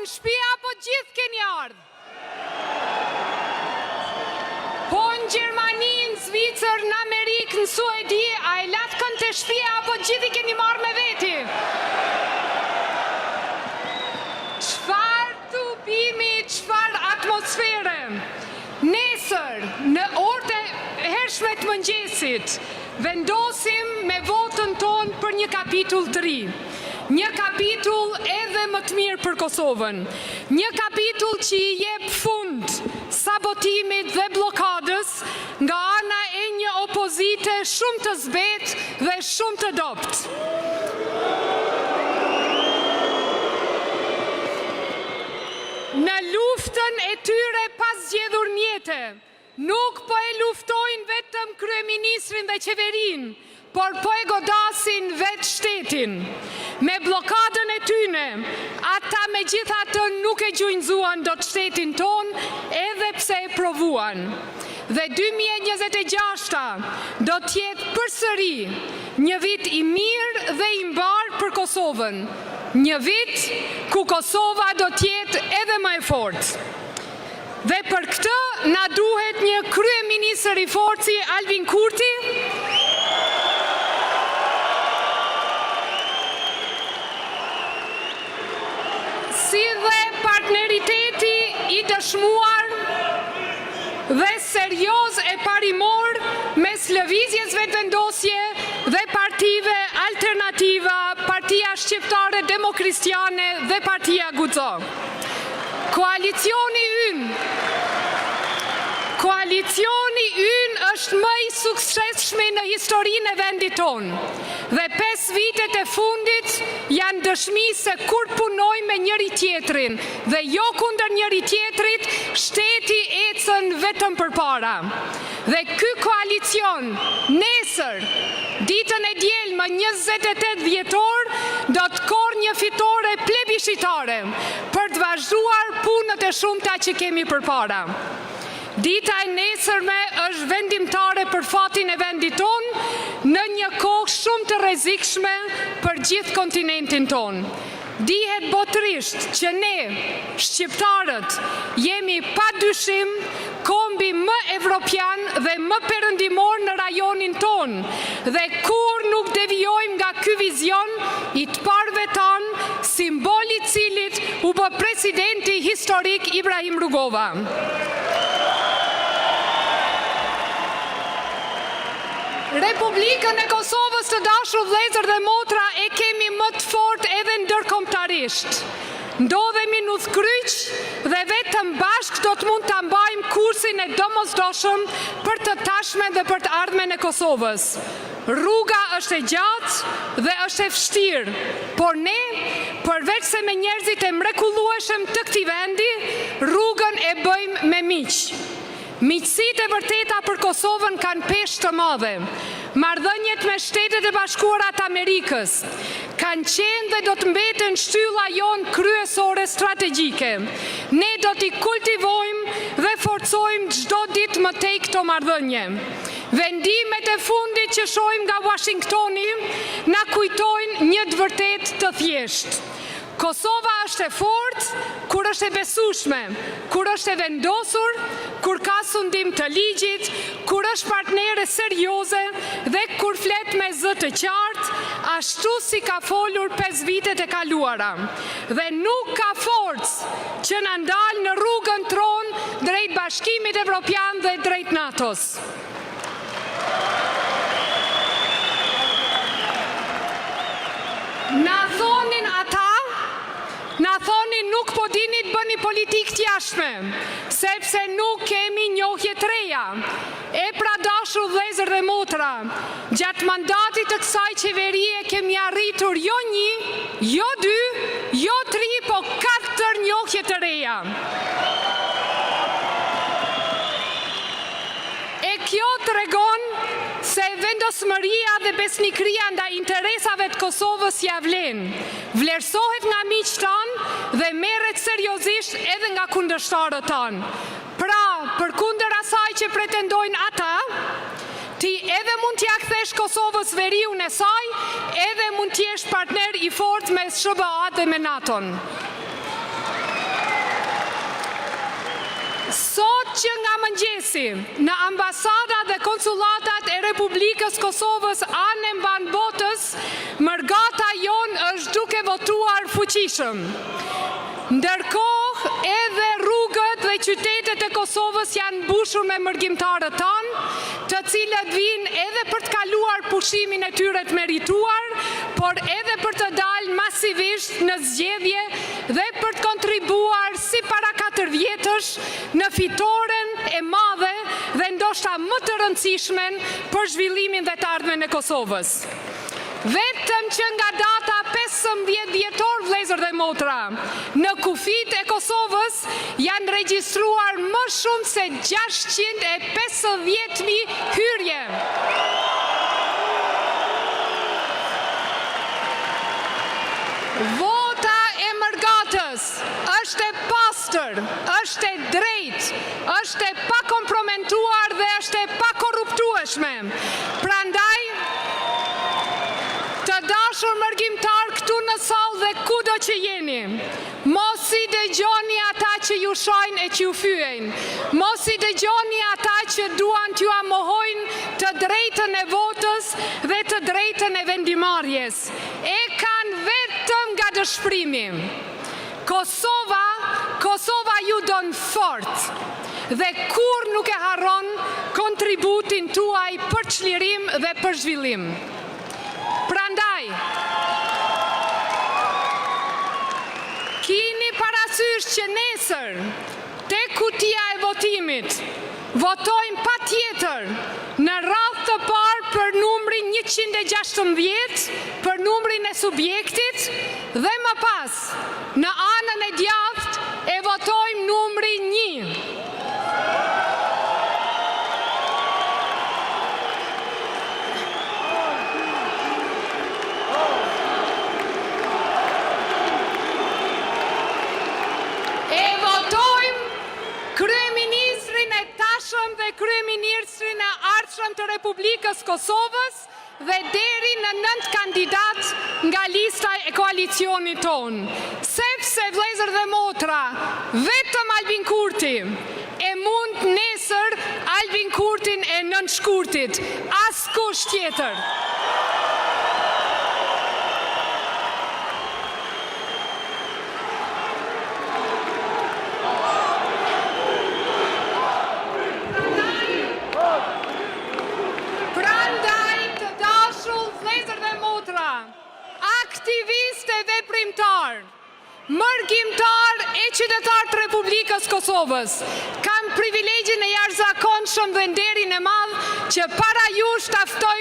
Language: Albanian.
në shtëpi apo gjithë keni ardhur? Po në Gjermani, në Zvicër, në Amerikë, në Suedi, a e latë kënë të shtëpia apo gjithi keni marrë me veti? Qfar të bimi, qfar atmosfere? Nesër, në orët e hershme të mëngjesit, vendosim me votën tonë për një kapitull të ri. Një kapitull edhe më të mirë për Kosovën. Një kapitull që i jep fund sabotimit dhe blokadës nga ana e një opozite shumë të zbet dhe shumë të dopt. Në luftën e tyre pas zgjedhur mjete, nuk po e luftojnë vetëm kryeministrin dhe qeverin, por po e godasin vetë shtetin. Me blokadën e tyne, ata me gjithatë nuk e gjunjëzuan do të shtetin ton, edhe pse e provuan. Dhe 2026 do t'jetë përsëri një vit i mirë dhe i mbarë për Kosovën. Një vit ku Kosova do t'jetë edhe më e fortë. Dhe për këtë na duhet një kryeministër i fortë si Albin Kurti, si dhe partneriteti i dëshmuar dhe serioz e parimor mes lëvizjes vetëvendosje dhe partive alternativa, Partia Shqiptare Demokristiane dhe Partia Guxo. Koalicioni ynë është më i suksesshëm në historinë e vendit tonë. Dhe 5 vitet e fundit janë dëshmi se kur punojmë me njëri tjetrin dhe jo kundër njëri tjetrit, shteti ecën vetëm përpara. Dhe ky koalicion nesër, ditën e diel më 28 dhjetor, do të korrë një fitore plebiscitare për të vazhduar punët e shumta që kemi përpara. Dita e nesërme është vendimtare për fatin e vendit tonë në një kohë shumë të rrezikshme për gjithë kontinentin tonë. Dihet botërisht që ne, shqiptarët, jemi pa dyshim kombi më evropian dhe më perëndimor në rajonin tonë dhe kur nuk devijojmë nga ky vizion i të parëve tanë, simboli i cilit u bë presidenti historik Ibrahim Rugova. Republikën e Kosovës të dashur vëllezër dhe motra e kemi më të fortë edhe ndërkombëtarisht. Ndodhemi në kryq dhe vetëm bashkë do të mund të mbajmë kursin e domosdoshëm për të tashmen dhe për të ardhmen e Kosovës. Rruga është e gjatë dhe është e vështirë, por ne, përveç se me njerëzit e mrekullueshëm të këtij vendi, rrugën e bëjmë me miq. Miqësitë e vërteta për Kosovën kanë peshë të madhe. Marrëdhëniet me Shtetet e Bashkuara të Amerikës kanë qenë dhe do të mbeten shtylla jonë kryesore strategjike. Ne do t'i kultivojmë dhe forcojmë çdo ditë më tej këto marrëdhënie. Vendimet e fundit që shohim nga Washingtoni na kujtojnë një të vërtetë të thjeshtë. Kosova është e fortë kur është e besueshme, kur është e vendosur, kur ka sundim të ligjit, kur është partnere serioze dhe kur flet me zë të qartë, ashtu si ka folur 5 vitet e kaluara. Dhe nuk ka forcë që na ndal në rrugën tonë drejt Bashkimit Evropian dhe drejt NATO-s. Na thonin nuk po dini të bëni politikë të jashtme, sepse nuk kemi njohje të reja. E pra dashur vëllezër dhe motra, gjatë mandatit të kësaj qeverie kemi arritur jo 1, jo 2, jo 3, po 4 njohje të reja. E kjo tregon se vendosmëria dhe besnikëria ndaj interesave të Kosovës ja vlen. Vlerësohet nga miqtë tanë dhe merret seriozisht edhe nga kundërshtarët tanë. Pra, përkundër asaj që pretendojnë ata, ti edhe mund t'ja kthesh Kosovës veriun e saj, edhe mund t'jesh partner i fortë me SBA dhe me NATO-n. Sot që nga mëngjesi, në ambasada dhe konsulatat e Republikës Kosovës anë mban botës, mërgata jonë është duke votuar fuqishëm. Ndërkohë, edhe rrugët dhe qytetet e Kosovës janë mbushur me mërgjimtarët tanë, të cilët vinë edhe për të kaluar pushimin e tyre të merituar, por edhe për të dalë masivisht në zgjedhje dhe për të kontribuar si para 4 vjetësh në fitoren e madhe dhe ndoshta më të rëndësishmen për zhvillimin dhe të ardhmen e Kosovës. Vetëm që nga data 15 dhjetor, vëllezër dhe motra, në kufit e Kosovës janë regjistruar më shumë se 650.000 hyrje. Vota e mërgatës është e pastër, është e drejtë, është e pa kompromentuar dhe është e pa korruptueshme. Prandaj, të dashur mërgjimtar këtu në sallë dhe kudo që jeni, mos i dëgjoni ata që ju shojnë e që ju fyejnë, mos i dëgjoni ata që duan t'ju amohojnë të drejtën e votës dhe të drejtën e vendimarrjes. E kanë vetëm nga dëshpërimi. Kosova ju don fort dhe kur nuk e harron kontributin tuaj për çlirim dhe për zhvillim. Prandaj, kini parasysh që nesër, te kutia e votimit, votojmë patjetër në radhë të parë për numrin 116, për numrin e subjektit, dhe më pas, në anën e djathtë, e votojmë numrin 1. Kryeministrin e tashëm dhe kryeministrin e ardhshëm të Republikës Kosovës dhe deri në 9 kandidat nga lista e koalicionit tonë. Sepse, vëllezër dhe motra, vetëm Albin Kurti e mund nesër Albin Kurtin e nënshkurtit, askush tjetër. Aktiviste dhe veprimtar, mërgjimtar e qytetar të Republikës Kosovës, kam privilegjin e jashtëzakonshëm dhe nderin e madh që para jush taftoj